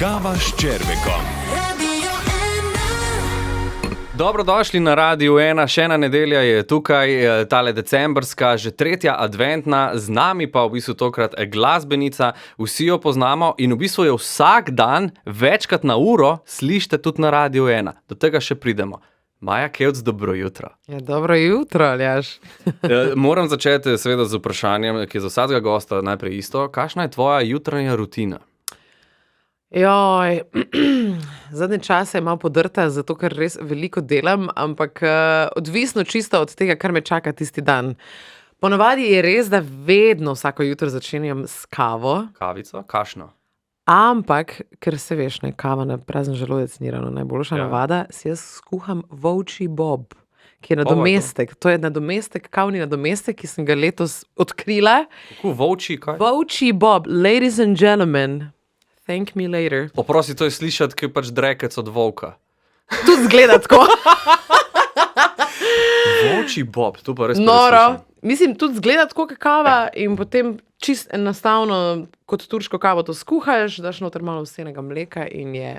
Kava s Červekom. Dobrodošli na Radiu 1, še ena nedelja je tukaj, tale decembrska, že tretja adventna, z nami pa v bistvu tokrat glasbenica, vsi jo poznamo in v bistvu jo vsak dan, večkrat na uro, slišite tudi na Radiu 1. Do tega še pridemo. Maja Kevc, dobro jutro. Ja, dobro jutro, Aljaž. Moram začeti seveda z vprašanjem, ki je za vsakega gosta najprej isto. Kakšna je tvoja jutranja rutina? Joj, zadnje čase je malo podrta, zato ker res veliko delam, ampak odvisno čisto od tega, kar me čaka tisti dan. Ponavadi je res, da vedno vsako jutro začenjam s kavo, Kavico? Kakšno? ampak, ker se veš, ne, kava na prazen želodec ni ravno najboljša navada, si jaz skuham volčji bob, ki je nadomestek. To je nadomestek, kavni nadomestek, ki sem ga letos odkrila. Kako volčji, kaj? Volčji bob, ladies and gentlemen. Thank me later. Oprosti, to je slišati, ki je pač drekec od volka. Tudi zgleda tako. Volčji bob, to pa res Noro. preslišam. Mislim, tudi zgleda tako kot kava in potem čist enostavno kot turško kavo to skuhaš, daš noter malo ovsenega mleka in je...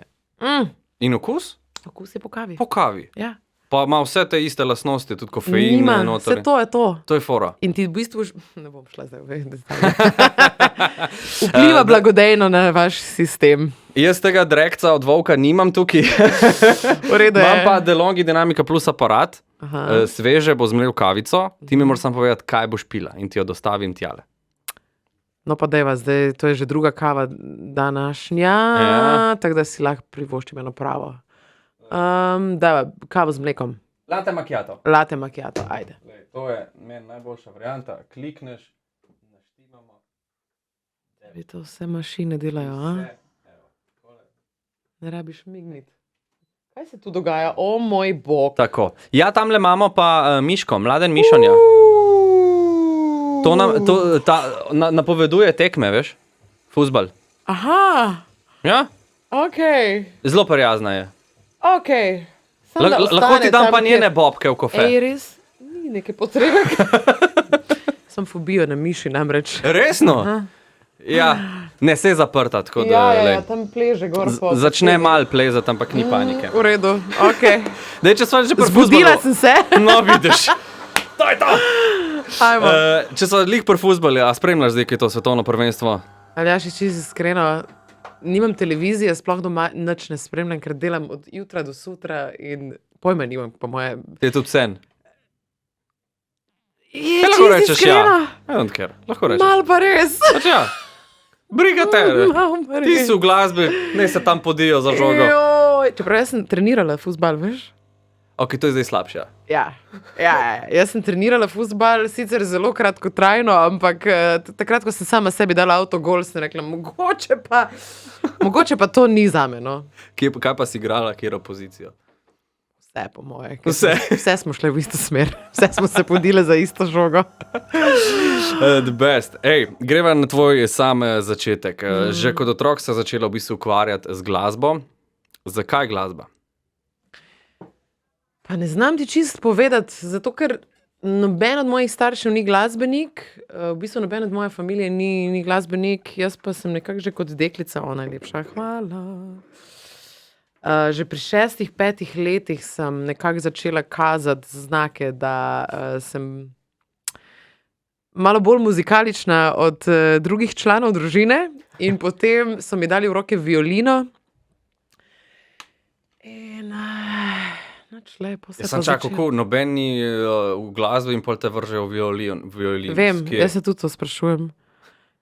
In okus? Okus je po kavi. Po kavi. Ja. Pa ima vse te iste lastnosti, tudi kofein. Nima, noter. vse to je to. To je fora. In ti v bistvu... Ne bom šla zdaj v detalje. Vpliva blagodejno na vaš sistem. Jaz tega drekca od volka nimam tukaj. V redu je. Imam pa DeLonghi Dynamica Plus aparat, Aha. sveže bo zmlel kavico, ti mi moraš samo povedati, kaj boš pila in ti jo dostavim tjale. No pa dejva, zdaj to je že druga kava današnja, tako da si lahko privoščim eno pravo. Dajva, kavo z mlekom. Latte macchiato. Latte macchiato, ajde. To je meni najboljša varianta. Klikneš, naštimamo. Vi to vse mašine delajo, a? Ne rabiš migniti. Kaj se tu dogaja? O moj bog. Tako. Ja, tamle imamo pa Miško, Mladen Mišonja. Napoveduje tekme, veš? Fuzbal. Aha, Ja? okej, Zelo prijazna je. okej. Samo da Lahko ti ostane dam tam, pa kjer- njene bobke v kofe. Ej, res? Ni neke potrebe. Sem fobijo na miši namreč. Resno? Ja, ne, se je zaprta, tako da lej. tam pleže gor po. Začne mal plezati, ampak ni panike. V redu, okej. Dej, če sva že pri Zbudila fuzbalu. sem se. No, vidiš. To je to. Ajmo. Če sva lih pri fuzbalu, a spremljaš zdaj, kaj je to svetovno prvenstvo? Aljaž, čisto iskreno, nimam televizije, sploh doma nič ne spremljam, ker delam od jutra do sutra in pojma nimam, po moje. Je tudi sen. Je Kaj lahko čisto rečeš, iskreno. ja? I don't care. Lahko rečeš. Mal pa res. Pač ja. Briga te. Mal pa Ti res. si v glasbi, ne se tam podijo za žogo. Joj, čeprav jaz sem trenirala fuzbal, veš? Ok, to je zdaj slabše. Ja. Jaz sem trenirala fuzbal, sicer zelo kratkotrajno, ampak takrat, ko sem sama sebi dala avtogol, sem rekla, mogoče pa to ni zame, no. Kaj pa si igrala, kjero pozicijo? Vse, po moje. Vse. Smo šle v isto smer. Vse smo se podile za isto žogo. The best. Ej, greva na tvoj sam začetek. Že kot otrok se začela v bistvu ukvarjati z glasbo. Zakaj glasba? Pa ne znam ti čist povedati, zato ker noben od mojih staršev ni glasbenik, v bistvu noben od moje familije ni glasbenik, jaz pa sem nekako že kot deklica, o najlepša hvala. Že pri 6-5 letih sem nekako začela kazati znake, da sem malo bolj muzikalična od drugih članov družine in potem so mi dali v roke violino. In nič lepo se Jaz sem čakal, kako noben ni v glasbi in pol te vržejo violin. Vem, jaz se tudi to sprašujem.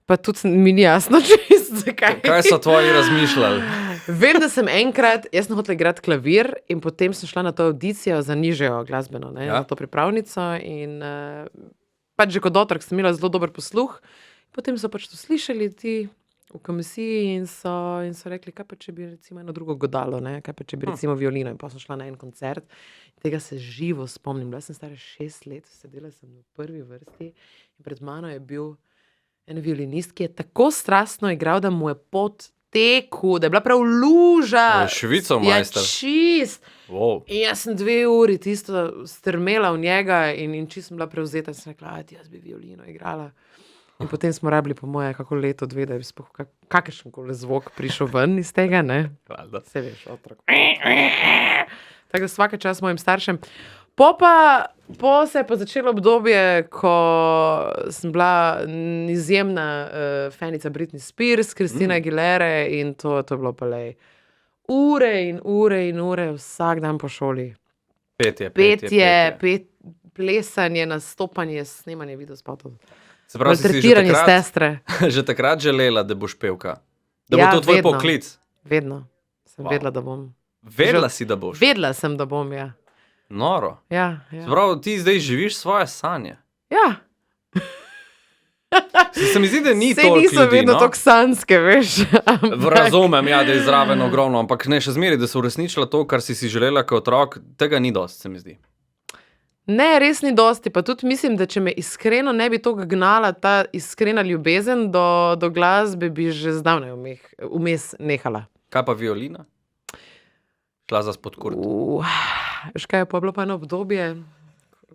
Pa tudi mi ni jasno čist, zakaj. Kaj so tvoji razmišljali? Vem, da sem enkrat, jaz sem hotela igrati klavir in potem sem šla na to audicijo za nižjo glasbeno, ne, Ja. za to pripravnico in pač že kot otrok sem imela zelo dober posluh. Potem so pač to slišali ti v komisiji in so rekli, kaj pa če bi recimo eno drugo godalo, ne, kaj pa če bi recimo violino in pa sem šla na en koncert. Tega se živo spomnim, bila sem stara 6 let, sedela sem v prvi vrsti in pred mano je bil en violinist, ki je tako strastno igral, da mu je pot teku, da je bila prav luža. Švicov majster. Ja, čist. Wow. In jaz sem 2 uri tisto strmela v njega in čisto sem bila prevzeta. Sem rekla, jaz bi violino igrala. In potem smo rabili, po moje, kako leto, dve, da bi sploh kakršen koli zvok prišel ven iz tega, ne? Valjda. Se veš, otrok. Tako da vsake čas mojim staršem. Po se je pa začelo obdobje, ko sem bila izjemna fanica Britney Spears, Christina Aguilere in to je bilo pa lej. Ure in ure in ure vsak dan po šoli. Petje, plesanje, nastopanje, snemanje videospotov. Se pravi, si že Maltretiranje s takrat, testre. že takrat želela, da boš pevka? Da Ja, bo to tvoj vedno. poklic? Vedno sem Wow. vedela, da bom. Vedela si, da boš? Vedela sem, da bom, ja. Noro. Ja, Se ja. pravi, ti zdaj živiš svoje sanje. Ja. Se mi zdi, da ni Saj toliko niso ljudi, vedno no? tako sanjske, veš. Razumem, ja, da je zraven ogromno, ampak ne še zmeri, da so uresničila to, kar si želela kot otrok, tega ni dosti, se mi zdi. Ne, res ni dosti. Pa tudi mislim, da če me iskreno ne bi toliko gnala ta iskrena ljubezen do glasbe, bi že zdavnaj vmes nehala. Kaj pa violina? Šla za spod kurt. Veš kaj je pa bilo pa eno obdobje,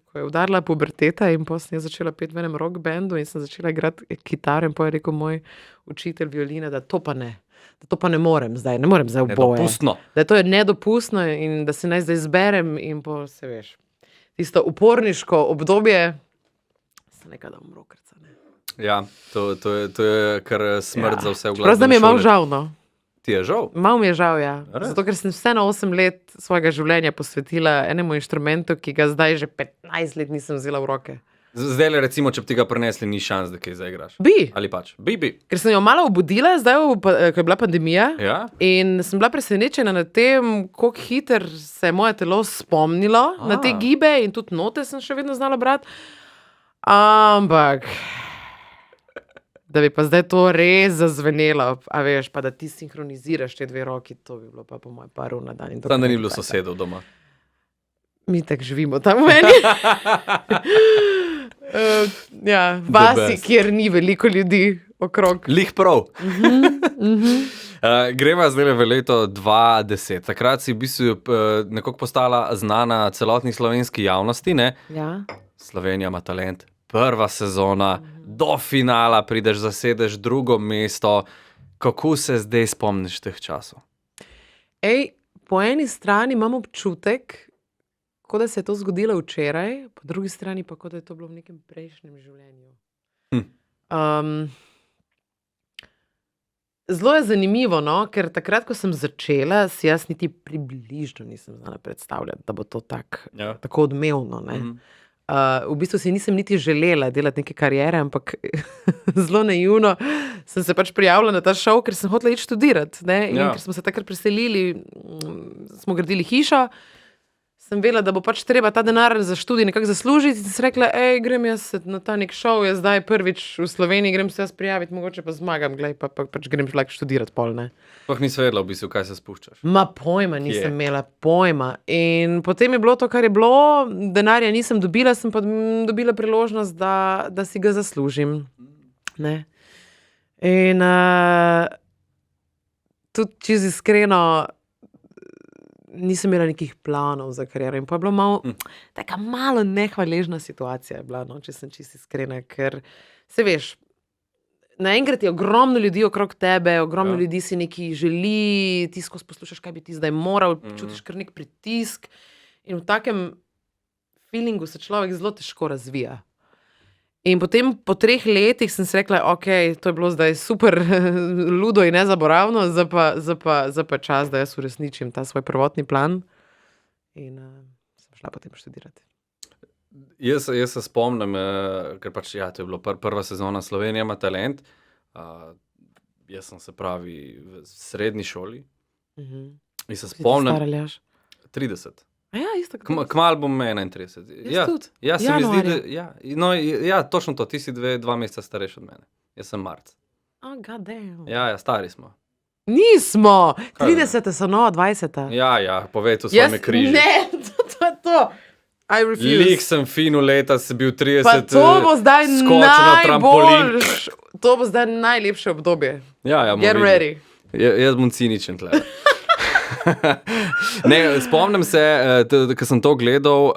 ko je udarila puberteta in potem sem začela peti v enem rock bandu in sem začela igrati kitaro in potem je rekel moj učitelj violine, da to pa ne. Da to pa ne morem zdaj oboje. Nedopustno. Da to je nedopustno in da se naj zdaj zberem in po se veš. Tisto uporniško obdobje se nekada umrokrca. Ne? Ja, to je kar smrt za vse v glavi. Prav zdaj mi je malo žal, no. Ti je žal? Malo mi je žal, ja. Res? Zato, ker sem vseeno 8 let svojega življenja posvetila enemu inštrumentu, ki ga zdaj že 15 let nisem vzela v roke. Zdaj le recimo, če bi ti ga prenesli, ni šans, da kaj zaigraš. Bi, Ali pač? Bi. ker sem jo malo obudila, zdaj, ko je bila pandemija. Ja? In sem bila presenečena nad tem, kako hitro se je moje telo spomnilo na te gibe, in tudi note sem še vedno znala brati. Ampak, da bi pa zdaj to res zazvenelo, a veš, pa da ti sinhroniziraš te dve roki, to bi bilo pa po mojem paru na dan. Tam, da ni bilo sosedov doma. Mi tako živimo tam v eni. Ja, vasi, best. kjer ni veliko ljudi okrog. Lih prav. Greva zdaj v leto 2010. Takrat si v bistvu nekako postala znana celotni slovenski javnosti. Ne? Ja. Slovenija ima talent. Prva sezona, do finala prideš, zasedeš drugo mesto. Kako se zdaj spomniš teh časov? Ej, po eni strani imam občutek, kot da se je to zgodilo včeraj, po drugi strani pa kot da je to bilo v nekem prejšnjem življenju. Zelo je zanimivo, no? Ker takrat, ko sem začela, si jaz niti približno nisem znala predstavljati, da bo to tako odmevno. Ne? V bistvu si nisem niti želela delati neke kariere, ampak zelo naivno sem se pač prijavila na ta šov, ker sem hotela iti študirati. Ne? In ker smo se takrat preselili, smo gradili hišo, sem vedela, da bo pač treba ta denar za študij nekako zaslužiti in sem rekla, grem jaz na ta nek šov, jaz zdaj prvič v Sloveniji, grem se jaz prijaviti, mogoče pa zmagam, glej, pa pač grem študirati pol, ne. Sploh nisi vedela v bistvu, kaj se spuščaš. Ma pojma, nisem imela pojma. In potem je bilo to, kar je bilo, denarja nisem dobila, sem pa dobila priložnost, da si ga zaslužim. Ne. In tudi čisto iskreno, nisem imela nekih planov za kariero in pa je bilo malo nehvaležna situacija je bila, no, če sem čisto iskrena, ker se veš, naenkrat je ogromno ljudi okrog tebe, ogromno ljudi si nekaj želi, ti skozi poslušaš, kaj bi ti zdaj moral, čutiš kar nek pritisk in v takem feelingu se človek zelo težko razvija. In potem po 3 letih sem si rekla, ok, to je bilo zdaj super ludo in nezaboravno, zdaj pa čas, da jaz uresničim ta svoj prvotni plan. In sem šla potem študirati. Jaz se spomnim, ker pač to je bilo prva sezona Slovenija ima talent. Jaz sem se pravi v srednji šoli. In se spomnim. Stara Aljaž? 30. Ja, isto kot Kmalu bom 31. Jaz tudi. Ja, se mi zdi, da točno to, ti si 2 meseca starejši od mene. Jaz sem marc. God damn. Ja, stari smo. Nismo! 30 so nova 20. Ja, povej to svojimi križi. Ne, to je to. I refuse. Lik sem fino leta, si bil 30, Pa to bo zdaj skočil na trampolin. To bo zdaj najlepše obdobje. Ja, Get ready. Jaz bom ciničen tle. Ne, spomnim se, ko sem to gledal,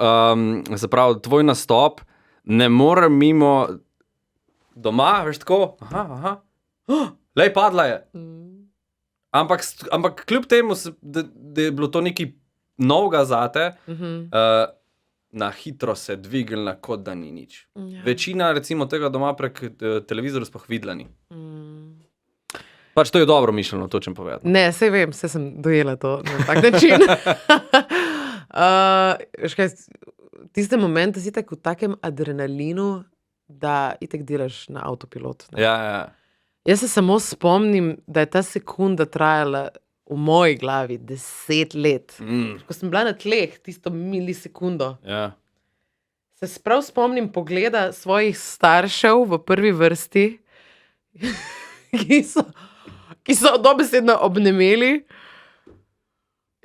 se pravi, tvoj nastop ne more mimo doma, veš tako, aha. Lej, padla je. Ampak kljub temu, da je bilo to nekaj novega zate, na hitro se dvignila, kot da ni nič. Ja. Večina recimo tega doma prek televizora sploh videla ni. Pač to je dobro mišljeno, to čem povedati. Ne, sej vem, sej sem dojela to na tak način. Veš kaj, tiste momente si tako v takem adrenalinu, da itek delaš na avtopilot. Ne? Ja. Jaz se samo spomnim, da je ta sekunda trajala v moji glavi 10 let. Ko sem bila na tleh, tisto milisekundo, Ja. se sprav spomnim pogleda svojih staršev v prvi vrsti, ki so dobesedno obnemeli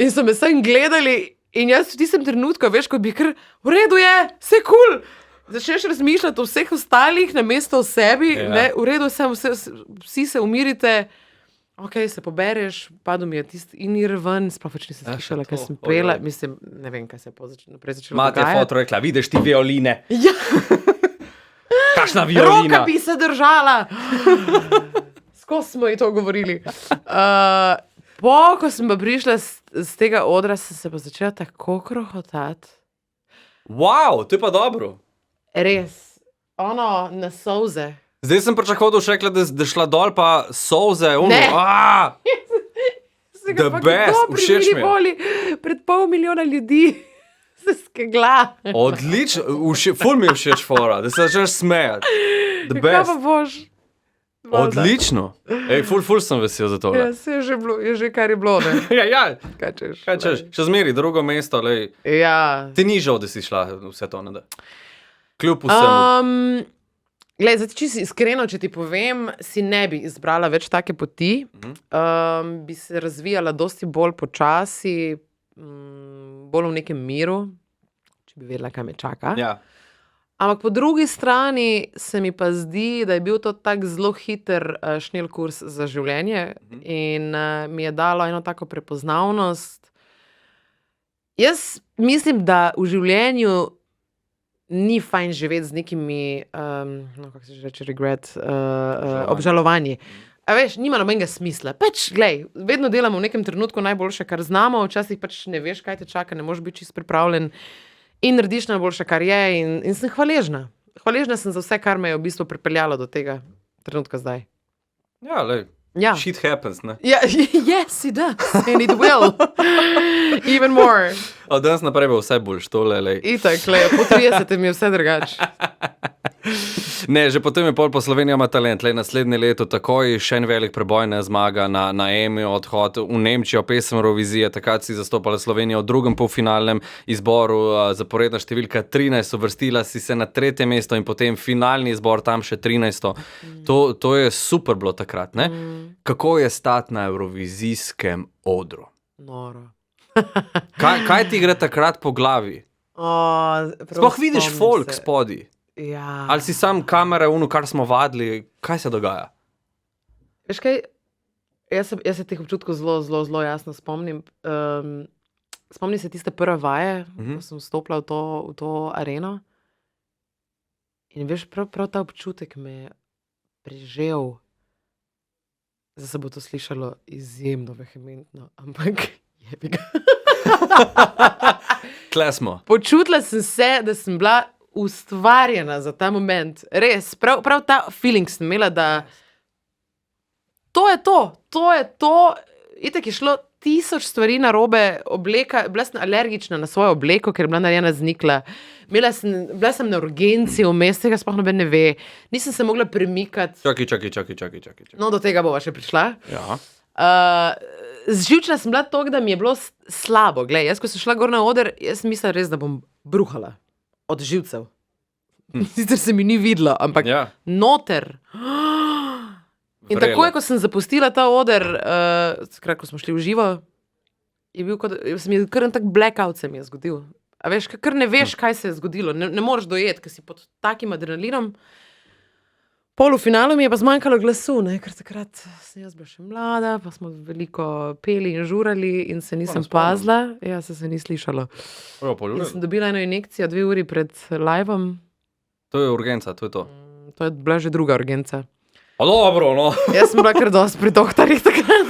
in so me sem gledali in jaz v tistem trenutku, veš, ko bi kar, v redu je, vse kul. Začneš razmišljati o vseh ostalih namesto o sebi, ne, v redu sem, vsi se umirite, ok, se pobereš, padel mi je tisti in ir ven, sploh več nisem slišala, kaj sem pela, mislim, ne vem, kaj se je naprej začelo Mati je dogajati. foto rekla, vidiš ti violine. Ja, Kakšna roka violina. bi se držala. Skozi smo ji to govorili. Ko sem pa prišla z tega odra, sem se pa začela tako krohotati. Wow, to je pa dobro. Res, ono, na solze. Zdaj sem pričakoval, da boš rekla, da šla dol pa solze. Ne. The best, všeč mi je. Pred 500 000 ljudi se skegla. Odlično, ful mi je všeč fora, da se začneš smejati. The Kaj pa best. boš? Odlično. Ej, ful sem vesel za to. Ja, se je že, bilo, je že kar je bilo, ne? Ja, Kaj češ? kaj češ, še zmeri, drugo mesto, lej. Ja. Ti ni žal, da si šla vse to, ne da. Kljub vsemu. Glej, zdaj, če si iskreno, če ti povem, si ne bi izbrala več take poti, bi se razvijala dosti bolj počasi, bolj v nekem miru, če bi vedela, kaj me čaka. Ja. Ampak po drugi strani se mi pa zdi, da je bil to tak zelo hiter šnelkurs za življenje in mi je dalo eno tako prepoznavnost. Jaz mislim, da v življenju ni fajn živeti z nekimi, kako se že reče, regret, obžalovanji. A veš, nima nobenega smisla. Pač, glej, vedno delamo v nekem trenutku najboljše, kar znamo, včasih pač ne veš, kaj te čaka, ne moreš biti čist pripravljen in narediš najboljše, kar je in sem hvaležna. Hvaležna sem za vse, kar me je v bistvu pripeljalo do tega trenutka zdaj. Ja, lej. Ja. Shit happens, ne? Ja, yes, it does. And it will. Even more. Od danes naprej bo vse boljš, tole, lej. Itak, le, po 30 mi je vse drugače. Ne, že potem je pol po Slovenija ima talent. Lej, naslednje leto takoj še en velik preboj, ne zmaga na EMI, odhod v Nemčijo, pesem Eurovizije, takrat si zastopala Slovenijo v drugem polfinalnem izboru, zaporedna številka 13, uvrstila si se na 3. mesto in potem finalni izbor tam še 13. To je super bilo takrat, ne? Kako je stati na evrovizijskem odru? Noro. Kaj ti gre takrat po glavi? Sploh vidiš folk spodaj. Ja. Ali si sam kamere, kar smo vadili, kaj se dogaja? Veš kaj, jaz se teh občutkov zelo jasno spomnim. Spomnim se tiste prve vaje, ko sem vstopila v to areno. In veš, prav ta občutek me je prežel. Zdaj se bo to slišalo izjemno vehementno, ampak jebi ga. Tle smo. Počutila sem se, da sem bila ustvarjena za ta moment. Res, prav ta feeling sem imela, da to je to. Itak je šlo 1000 stvari narobe, obleka, bila sem alergična na svojo obleko, ker je bila narejena z nikla. Bila sem na urgenci vmes, tega sploh noben ne ve. Nisem se mogla premikati. Čakaj. No, do tega bova še prišla. Ja. Zživčna sem bila toliko, da mi je bilo slabo. Glej, jaz, ko sem šla gor na oder, jaz sem mislila res, da bom bruhala od živcev. Sicer se mi ni videlo, ampak noter. In takoj, ko sem zapustila ta oder, ko smo šli v živo, je bil se mi je kar en tak blackout se mi je zgodil. A veš, kar ne veš, kaj se je zgodilo. Ne moreš dojeti, ker si pod takim adrenalinom. Polufinalu mi je pa zmanjkalo glasu, ne? Ker takrat sem jaz bila še mlada, pa smo veliko peli in žurali in se nisem pazila. Ja, se ni slišalo. In sem dobila eno injekcijo 2 uri pred liveom. To je urgenca, to je to. To je bila že druga urgenca. Dobro, no. Jaz sem bila kar dosti pri doktorjih takrat.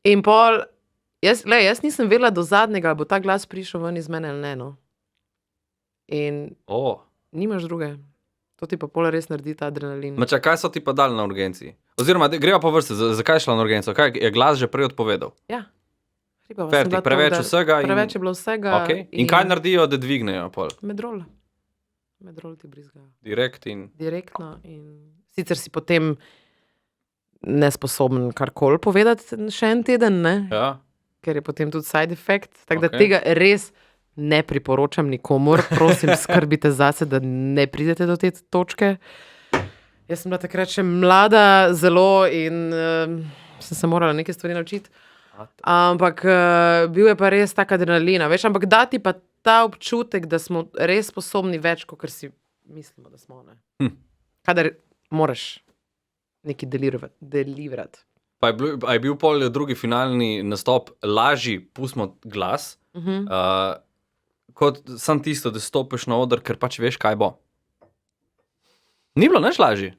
In pol, jaz nisem vedela do zadnjega, ali bo ta glas prišel ven iz mene ali ne. No. In nimaš druge. To ti pa pol res naredi ta adrenalin. Mača, kaj so ti pa dali na urgenciji? Oziroma, greva po vrsti, zakaj je šla na urgenco? Kaj je glas že prej odpovedal? Ja. Hribava sem Fertik, bila preveč to, da- vsega in... Preveč je bilo vsega. Okay. In kaj naredijo, da dvignejo pol? Medrol. Medrol ti brizgajo. Direkt in... Direktno. In sicer si potem nesposoben karkoli povedati še en teden, ne? Ja. Ker je potem tudi side effect. Tako da Okej. tega res ne priporočam nikomur. Prosim, skrbite zase, da ne pridete do te točke. Jaz sem bila takrat še mlada zelo in sem se morala neke stvari naučiti. Ampak bil je pa res tak adrenalina, veš, ampak dati pa ta občutek, da smo res sposobni več, kot si mislimo, da smo. Ne? Kadar moraš nekaj delirati. Pa je bil pol drugi finalni nastop lažji, pustimo glas, kot sam tisto, da stopiš na oder, ker pač veš, kaj bo. Ni bilo nič lažje.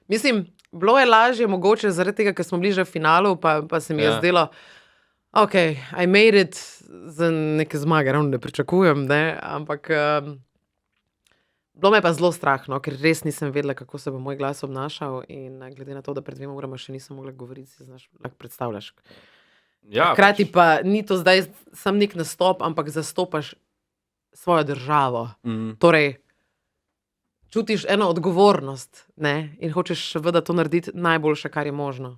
Mislim, bilo je lažje mogoče zaradi tega, ker smo bili že v finalu, pa se mi je zdelo, ok, I made it za neke zmage, ravno ne pričakujem, ne? Ampak bilo me pa zelo strah, no? Ker res nisem vedela, kako se bo moj glas obnašal in glede na to, da pred 2 urama še nisem mogla govoriti, si lahko predstavljaš. Ja, Hkrati pa ni to zdaj sam nek nastop, ampak zastopaš svojo državo. Torej, čutiš eno odgovornost, ne? In hočeš seveda to narediti najboljše, kar je možno.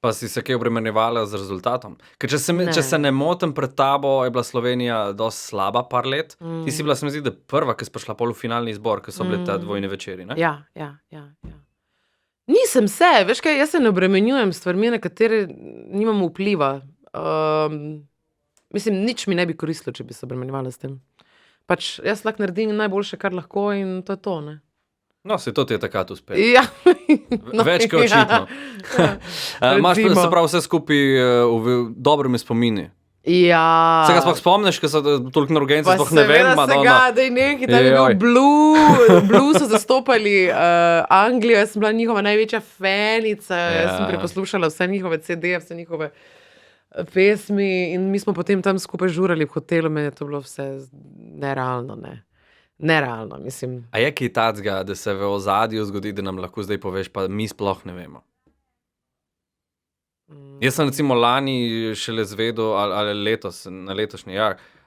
Pa si se kaj obremenjevala z rezultatom? Ker če se ne motim, pred tabo je bila Slovenija dosti slaba par let. Ti si bila, se mi zdi, da prva, ki si prišla polufinalni izbor, ki so bile ta dvojni večeri, ne? Ja. Nisem se, veš kaj, jaz se ne obremenjujem s stvarmi, na katere nimam vpliva. Mislim, nič mi ne bi koristilo, če bi se obremenjevala s tem. Pač jaz lahko naredim najboljše, kar lahko in to je to, ne? No, se to ti je takrat uspelo. Ja. Več kot očitno. Imaš Recimo. se prav vse skupaj v dobrimi spomini. Ja. Se ga sploh spomniš, ker so toliko na urgenci, Pa sploh ne vem, seveda se ga, da je nekaj, da je Joj. bil Blue so zastopali Anglijo, jaz sem bila njihova največja fanica, jaz sem preposlušala vse njihove CD-je, vse njihove pesmi in mi smo potem tam skupaj žurali v hotelu, meni je to bilo vse nerealno, ne. Nerealno, mislim. A je kaj tacga, da se v ozadju zgodi, da nam lahko zdaj poveš, pa mi sploh ne vemo? Jaz sem recimo lani šele zvedel, ali letos, na letošnji,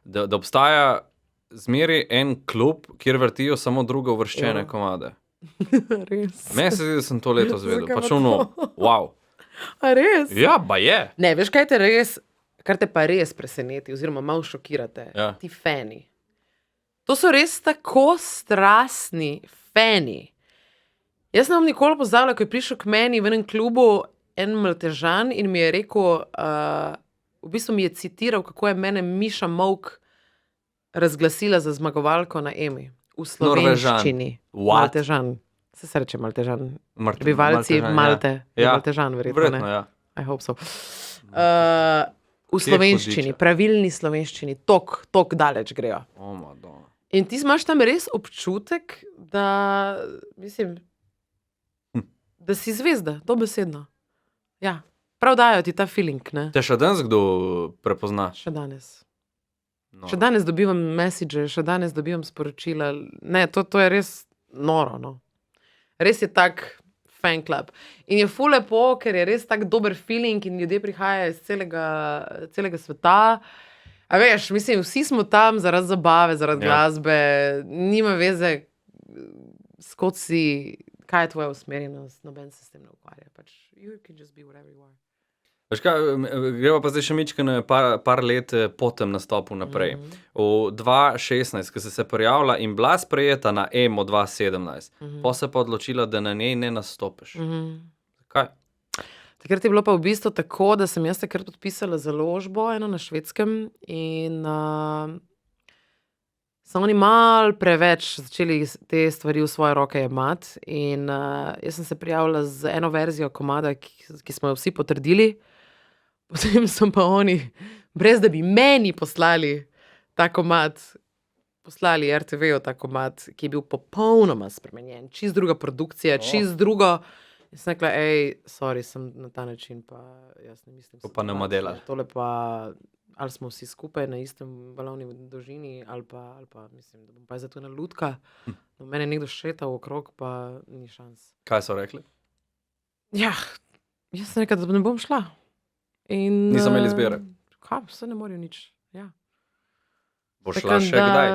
da obstaja zmeri en klub, kjer vrtijo samo drugo uvrščene komade. Res. Meni se zdi, da sem to letos zvedel. Zakaj Pač pa ono, to? wow. A res? Ja, ba je. Ne, veš, kar te pa res preseneti, oziroma malo šokirate, ti fani. To so res tako strastni fani. Jaz ne bom nikoli pozabila, ko je prišel k meni v enem klubu en Maltežan in mi je rekel, v bistvu mi je citiral, kako je mene Miša Molk razglasila za zmagovalko na Emi. V slovenščini. What? Maltežan. Se reče Maltežan. Prebivalci Prebivalci Malte. Je Maltežan, verjetno, ne? ja. I hope so. V slovenščini, pravilni slovenščini, tok daleč grejo. O, Madonna. In ti imaš tam res občutek, da, mislim, da si zvezda, dobesedno. Ja, prav dajo ti ta feeling, ne? Te še danes kdo prepozna? Še danes. No. Še danes dobivam message, še danes dobivam sporočila. Ne, to je res noro, no. Res je tak fan club. In je ful lepo, ker je res tak dober feeling in ljudje prihajajo iz celega sveta. A veš, mislim, vsi smo tam zaradi zabave, zaradi glasbe, nima veze, skot si, kaj je tvoja usmerjenost, noben se s tem ne ukvarja. Pač, you can just be whatever you are. Veš kaj, greva pa zdaj še mičkene par let po tem nastopu naprej. V 2016, ko si se prijavila in bila sprejeta na EMO 2017, pa se pa odločila, da na njej ne nastopiš. Kaj? Takrat je bilo pa v bistvu tako, da sem jaz takrat podpisala založbo eno na Švedskem in so oni malo preveč začeli te stvari v svoje roke jemati in jaz sem se prijavila z eno verzijo komada, ki smo jo vsi potrdili, potem so pa oni, brez da bi meni poslali ta komad, poslali RTV-ju ta komad, ki je bil popolnoma spremenjen, čist druga produkcija, čist drugo. In sem rekla, sorry, sem na ta način, pa jaz ne mislim. To pa ne bomo delali. Tole pa, ali smo vsi skupaj na istem valovni dolžini, ali pa mislim, da bom pa zato ena lutka. No, mene je nekdo šetal okrog, pa ni šans. Kaj so rekli? Ja, jaz sem rekla, da ne bom šla. In, Niso imeli izbire. Kaj, vse ne morajo nič. Ja. Bo šla še kdaj?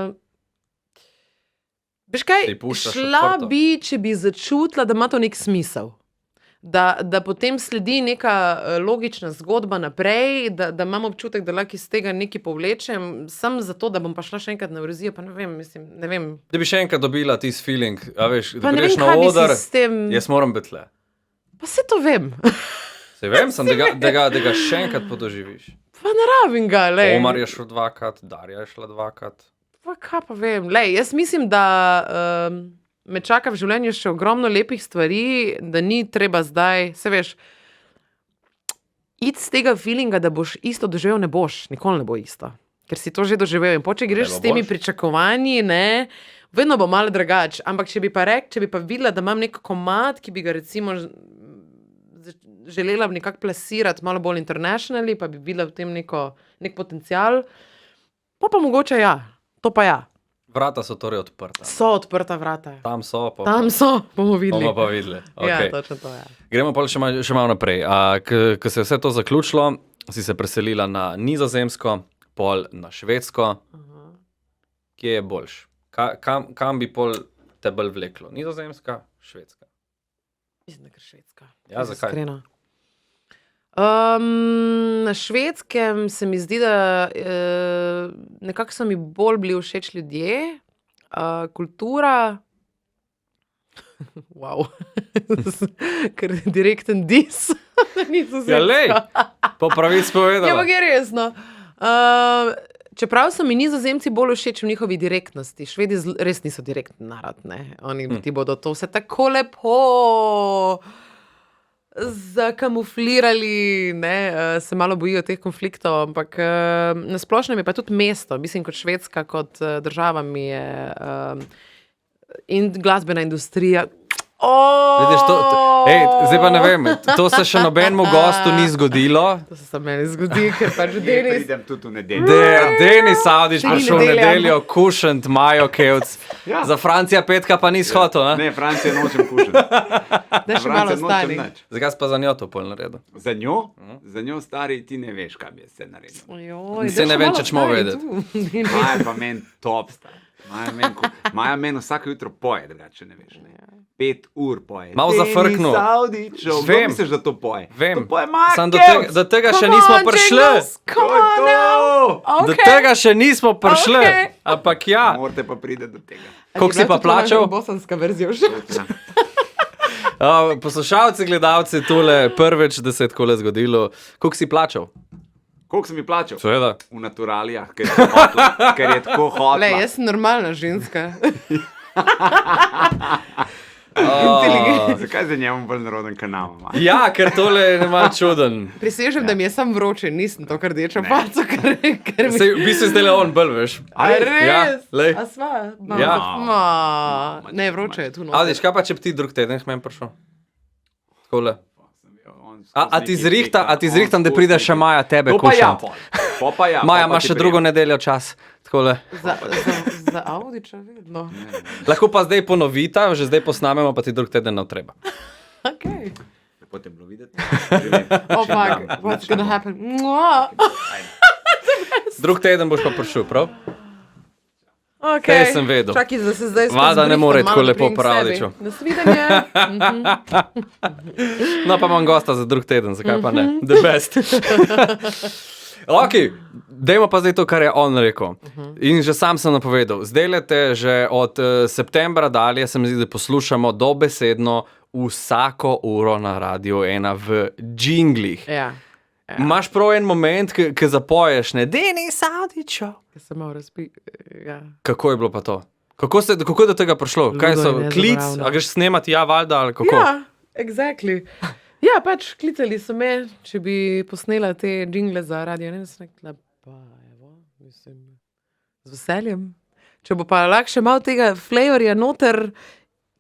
Veš kaj, Si puščaš šla odprto? bi, če bi začutila, da ima to nek smisel. Da potem sledi neka logična zgodba naprej, da imam občutek, da lahko iz tega nekaj povlečem, sem zato, da bom pa šla še enkrat na Evrovizijo, pa ne vem, mislim, ne vem. Da bi še enkrat dobila tisti feeling, a veš, Pa da ne greš vem, na kaj bi oder, si s tem... jaz moram biti tle. Pa se to vem. Se vem, sem, da ga še enkrat podoživiš. Pa ne rabim ga, lej. Omar je šel dvakrat, Darja je šla dvakrat. Pa kaj pa vem, lej, jaz mislim, da me čaka v življenju še ogromno lepih stvari, da ni treba zdaj, se veš, iti z tega feelinga, da boš isto doživel, ne boš, nikoli ne bo isto. Ker si to že doživel in če greš Evo, s temi boš. pričakovanji, ne, vedno bo malo drugače, ampak če bi pa videla, da imam nek komad, ki bi ga recimo želela nekako plasirati malo bolj internationally, pa bi videla v tem nek potencial, pa mogoče ja, to pa ja. Vrata so torej odprta. So odprta vrata. Tam so, Tam so, bomo videli. bomo pa videli. Ja, Okay. točno to, ja. Gremo pa še malo naprej. Ko se je vse to zaključilo, si se preselila na Nizozemsko, pol na Švedsko. Kje je boljš? Kam bi pol te bolj vleklo? Nizozemska, Švedska? Mislim, da je Švedska. Ja, zakaj? Iskreno. Na Švedskem se mi zdi, da nekako so mi bolj bili všeč ljudje, kultura. Wow. Ker je direkten dis. Ja, lej, po pravici povedala. Ja, pa je resno. Čeprav so mi Nizozemci bolj všeč v njihovi direktnosti, Švedi res niso direktni narod, ne. Oni ti bodo to vse tako lepo zakamuflirali, ne, se malo bojijo teh konfliktov, ampak na splošno mi je pa tudi mesto, mislim, kot Švedska, kot država mi je in glasbena industrija. Vidiš, zdaj pa ne vem, to se še nobenemu gostu ni zgodilo. To se meni zgodi, ker pač Jaz Denis. pridem tudi v nedeljo. Denis Avdić Štiri prišel v nedelje. nedeljo, kušent, Majo Kevc. Ja. Za Francija petka pa ni shotel, ne? Ne, Francija nočem kušati. Da še malo Francija nočem ostani. nič. Zakaj si pa za njo to pol naredil? Za njo stari, ti ne veš, kaj bi se naredil. Ojoj, Saj ne da še vem, malo če ćemo ostani vedeti. tu. Maja pa meni top stari. Maja meni vsako jutro poje, drugače ne veš. Ne. 5 ur poje. Malo zafrknil. Denis Avdićev, kdo Vem. misliš, da to poje? Vem. To poje Maja Samo Kevc. do tega še Come nismo on, prišli. Jingles, come To je on now. to. Do Okay. tega še nismo prišli. Okej. Ampak ja, Morate pa priti do tega. koliko si pa plačal? Bosanska verzija že. Ja. Poslušalci, gledalci, tole prvič, da se je tako le zgodilo. Koliko si plačal? Koliko sem mi plačal? Seveda. V naturalijah, ker je tako hotla. Ker je tako hotla. Le, jaz sem normalna ženska. Zakaj za njemu bolj naroden kanal? Maja? Ja, ker tole je malo čuden. Prisežem, da mi je sam vroče, nisem to rdečo faco, ker mi... Sej, v bistvu zdaj le on bolj, veš. A res? Ja, lej. A sva? Ja. Ne, vroče je tu noter. Avdić, kaj pa če bi ti drug teden k meni prišel? Takole. On A ti skozi zrihtam, nekaj da on pride skozi še Maja tebe To pa ja, kušati. pol. Pa ja. Maja, pol pa imaš ti še prijem. drugo nedeljo čas. Takole. Za Avdića vedno. Lahko pa zdaj ponovita, že zdaj posnamemo, pa ti drug teden ne treba. Okay. Lepo te bilo videti. Oh, fuck, what's gonna happen? Mua. Drug teden boš pa prišel, prav? Okay. Saj sem vedel. Čakaj, da se zdaj Valjda ne more tako lepo po pravič. Avdiću. Nasvidenje. No, pa imam gosta za drug teden, zakaj pa ne? The best. Ok, dajmo pa zdaj to, kar je on rekel. In že sam sem napovedal. Zdaj lete že od septembra dalje, se mi zdi, da poslušamo dobesedno vsako uro na Radio 1 v džinglih. Ja. Imaš prav en moment, ki zapoješ, ne? Denis Avdićev. Ker se malo razpi... Ja. Kako je bilo pa to? Kako je do tega prišlo? Kaj so? Ludo in Klic? nezabravno. A greš snemati, ja, valjda, ali kako? Ja, exactly. Ja, pač klicali so me, če bi posnela te džingle za radio. Ne, sem rekla, pa evo, mislim, z veseljem. Če bo pa lahko še malo tega flavorja noter,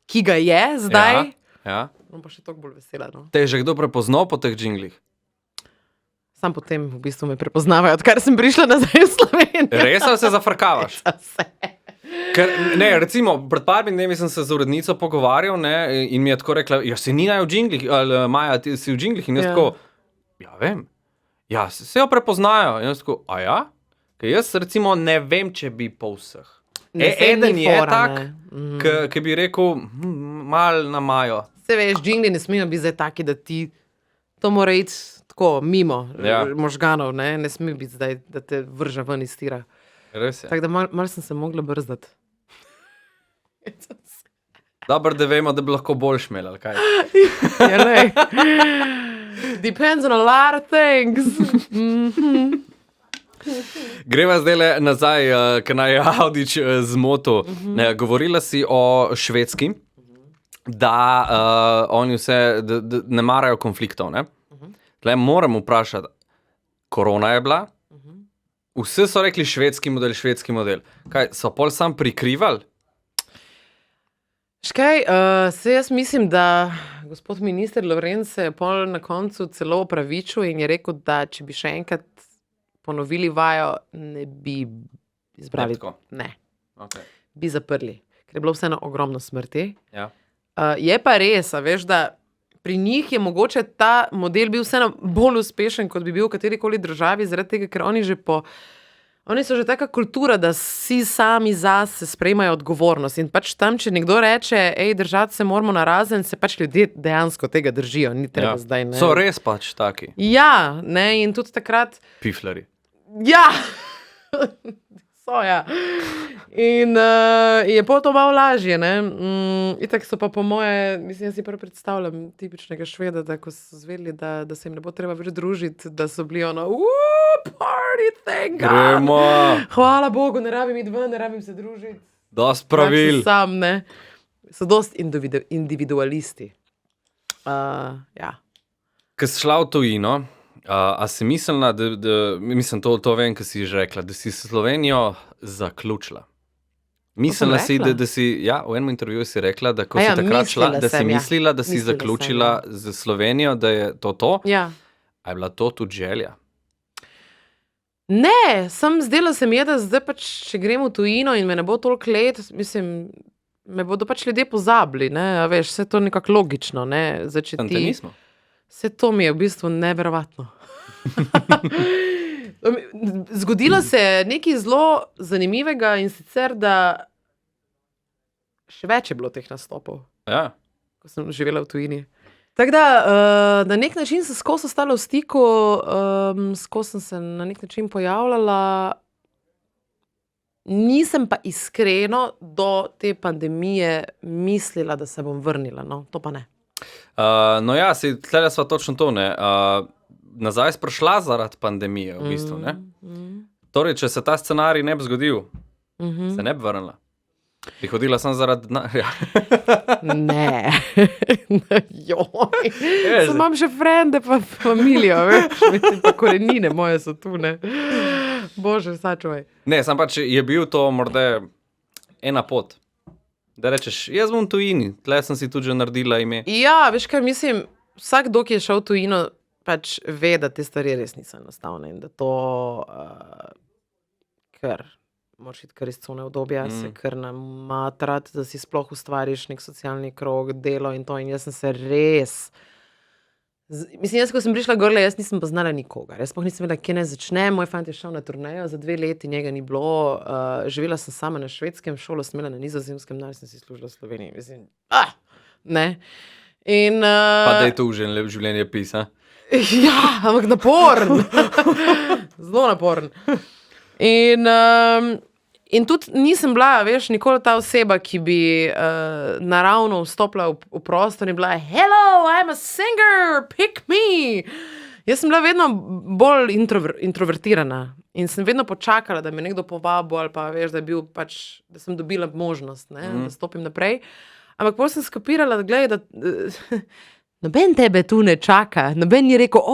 ki ga je zdaj, Ja. bom pa še toliko bolj vesela. No. Te je že kdo prepoznal po teh džinglih? Sam potem v bistvu me prepoznavajo, odkar sem prišla nazaj v Slovenijo. Res ali se zafrkavaš? Vse. Ker, ne, recimo, pred parmi dnevi sem se z urednico pogovarjal, ne, in mi je tako rekla, ja, si Nina je v džinglih, ali Maja, ti si v džinglih, in jaz Ja. tako, ja, vem, ja, se jo prepoznajo, in jaz tako, a ja? Ker jaz recimo ne vem, če bi po vseh. Saj Eden ni je fora, tak, ne. ki bi rekel, mal na Majo. Se veš, džingli ne smejo biti zdaj taki, da ti to mora iti tako mimo Ja. možganov, ne sme biti zdaj, da te vrža ven iz tira. Res je. Tako da malo sem se mogla brzdati. Dobro, da vemo, da bi lahko bolj šmel, ali kaj. Ja, lej. Depends on a lot of things. Greva zdaj nazaj, ker naj je Audič zmotil. Govorila si o Švedski, da oni vse da ne marajo konfliktov. Ne? Tle moram vprašati, korona je bila, vsi so rekli švedski model. Kaj, so pol sam prikrivali? Škaj, se jaz mislim, da gospod minister Lovren se je pol na koncu celo opravičil in je rekel, da če bi še enkrat ponovili vajo, ne bi izbrali. Ne tako. Ne, Okay. bi zaprli, ker je bilo vseeno ogromno smrti. Ja. Je pa res, a veš, da pri njih je mogoče ta model bil vseeno bolj uspešen, kot bi bil v katerikoli državi, zaradi tega, ker oni so že taka kultura, da vsi sami zase sprejmajo odgovornost. In pač tam, če nekdo reče, držati se moramo narazen, se pač ljudje dejansko tega držijo. Ni treba zdaj, ne. So res pač taki, Ja, ne, in tudi takrat. piflari. Ja, so ja. In je pol to malo lažje, ne. Itak so pa po moje, mislim, jaz si prvo predstavljam tipičnega Šveda, da ko so zvedeli, da se jim ne bo treba več družiti, da so bili ono, party, thank God. Gremo, Hvala Bogu, ne rabim iti ven, ne rabim se družiti. dosti pravil. Lahko sem sam, ne. So dosti individualisti. Ja. Ko si šla v tujino, a si mislila, mislim, to vem, ko si že rekla, da si Slovenijo zaključila. Mislila si, rekla? da si, ja, v enem intervjuju si rekla, da ko Ja, si takrat šla, mislila da si sem, ja. mislila, da si Mislila sem, zaključila z Slovenijo, da je to. Ja. A je bila to tudi želja? Ne, zdelo se mi je, da zdaj pač, če grem v tujino in me ne bo toliko let, mislim, me bodo pač ljudje pozabili, ne, a veš, vse to nekako logično, ne, Tam te nismo. Vse to mi je v bistvu neverovatno. Zgodilo se je nekaj zelo zanimivega in sicer, da še več je bilo teh nastopov, Ja. ko sem živela v tujini. Tako da na nek način sem skozi ostala v stiku, skozi sem se na nek način pojavljala. Nisem pa iskreno do te pandemije mislila, da se bom vrnila, no, to pa ne. No ja, tle sva točno to, ne. Nazaj sprašla zaradi pandemije, v bistvu, ne. Torej, če se ta scenarij ne bi zgodil, se ne bi vrnila. Bi hodila sem zaradi denarja. Ne, joj. Veš, Sem imam še frende pa familijo, veš, mislim, pa korenine moje so tu, ne. Bože, sačuvaj. Ne, sam pač je bil to morda ena pot. Da rečeš, jaz bom v tujini, tle sem si tudi že naredila ime. Ja, veš kaj, mislim, vsakdo, ki je šel v tujino, pač ve, da te stvari res niso enostavne in da to, ker moraš iti kar iz cone obdobja, se kar namatrati, da si sploh ustvariš nek socialni krog, delo in to. In jaz sem se res... Mislim, jaz, ko sem prišla gorle, jaz nisem poznala nikogar. Jaz sploh nisem vedela, kje naj začnem. Moj fant je šel na turnejo za 2 leti, njega ni bilo. Živela sem sama na Švedskem, šolo sem imela na Nizozemskem, danes sem si služila v Sloveniji. Mislim, ne. In, Pa da je to užen lep življenje pisa. ja, ampak naporen. Zelo naporen. In tudi nisem bila, veš, nikoli ta oseba, ki bi naravno vstopila v prostor in bila hello, I'm a singer, pick me. Jaz sem bila vedno bolj introvertirana in sem vedno počakala, da me nekdo povabi ali pa veš, da je bil pač, da sem dobila možnost, ne, da stopim naprej. Ampak potem sem skapirala, da gledaj, da noben tebe tu ne čaka, noben je rekel,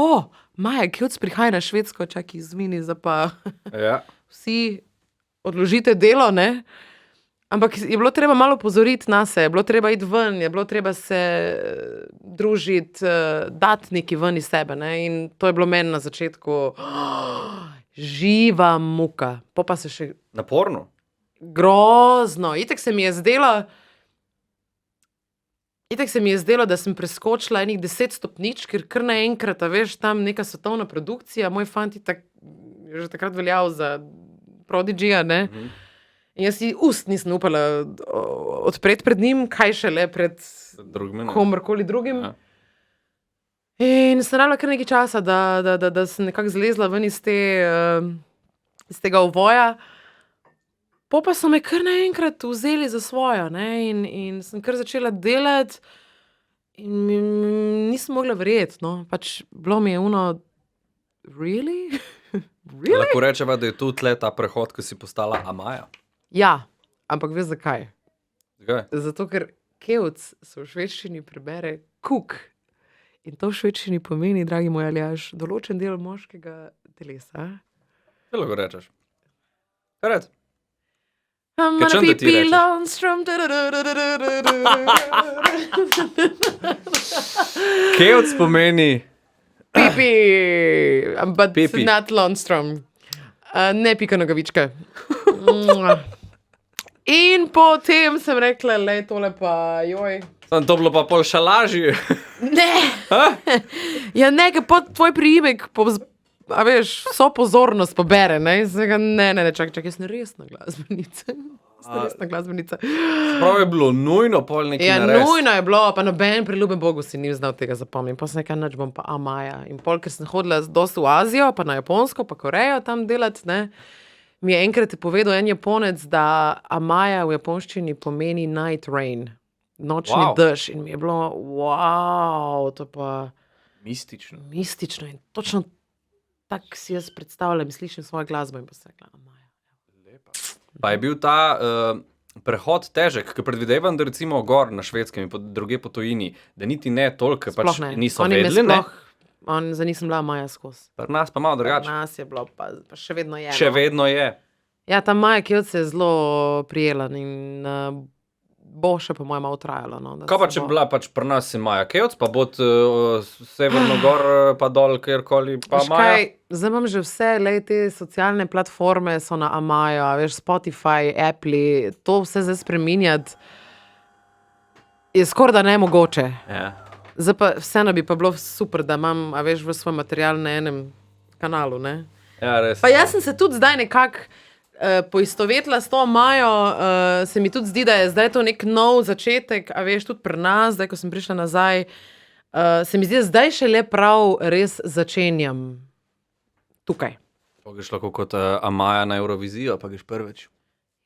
Maja, kjoc prihaja na Švedsko, čaki izvini, za pa Ja. vsi odložite delo, ne? Ampak je bilo treba malo pozoriti na se, je bilo treba iti ven, je bilo treba se družiti, dati nekaj ven iz sebe. Ne? In to je bilo meni na začetku živa muka. Pa se še Naporno. grozno. Itek se mi je zdelo, da sem preskočila enih 10 stopnič, ker kar naenkrat, veš, tam neka svetovna produkcija, moj fant je že takrat veljal za Prodigyja, ne? In jaz si nisem upala odpreti pred njim, kaj šele pred komorkoli drugim. Ja. In sem rabila kar nekaj časa, da sem nekako zlezla ven iz iz tega ovoja. Pa so me kar naenkrat vzeli za svojo, ne? In sem kar začela delati in nisem mogla verjeti, no. Pač bilo mi je really? Really? Lahko rečeva, da je tu tle ta prehod, ko si postala Amaja. Ja, ampak veš zakaj? Zakaj? Zato, ker kevc se v švedščini prebere kuk. In to v švedščini pomeni, dragi moj Aljaž, določen del moškega telesa. Kaj lahko rečeš? Kaj reč? I'm Kaj čem, da ti rečeš? Lundstrom. Kevc pomeni... Pipi, but Pipi. not Lundstrom. Ne pika nogavička. In potem sem rekla, lej, tole pa, joj. To bilo pa pol šalaži. Ne! Ja, nekaj pod tvoj priimek, a veš, vso pozornost pobere, ne? Ne, čakaj, jaz sem resna glasbenica. Prav je bilo nujno pol nekaj Ja, narediti. nujno je bilo, pa noben priljubljen Bogu si ni znal tega zapomniti. Pa sem nekaj nič bom pa Amaja. In pol, ker sem hodila dosti v Azijo, pa na Japonsko, pa Korejo tam delati, ne? Mi je enkrat povedal en Japonec, da Amaja v japonščini pomeni night rain. Nočni Wow. dež. In mi je bilo, wow, to pa Mistično. mistično. In točno tako si jaz predstavljam, slišim svojo glasbo in pa sem rekla, Amaja. Pa je bil ta prehod težek, ker predvidevam, da recimo gor na Švedskem in druge po tujini, da niti ne toliko, pač Sploh ne. niso Oni me vedeli, ne? Za njih sem bila Maja skozi. Pri nas pa malo Pri drugače. nas je bilo, pa še vedno je. Še no. vedno je. Ja, ta Maja Kevc je zelo prijela in bo še po mojem malo trajalo. No, da Kaj pa, se če bo- bila pač pri nas je Maja Kevc, pa bod severno gor, pa dol, kjerkoli, pa Veš Maja. kaj, zdaj imam že vse, lej, te socialne platforme so na Amaju, a veš, Spotify, Apple, to vse zdaj spreminjati je skoraj da nemogoče. Ja. Zdaj pa vseeno bi pa bilo super, da imam, a veš, v svoj material na enem kanalu, ne? Ja, res. Pa jaz sem se tudi zdaj nekako poistovetila s to Majo, se mi tudi zdi, da je zdaj to nek nov začetek, a veš, tudi pri nas, zdaj, ko sem prišla nazaj, se mi zdi, da zdaj šele prav res začenjam tukaj. Pa greš lahko kot Amaja na Eurovizijo, pa greš prvič.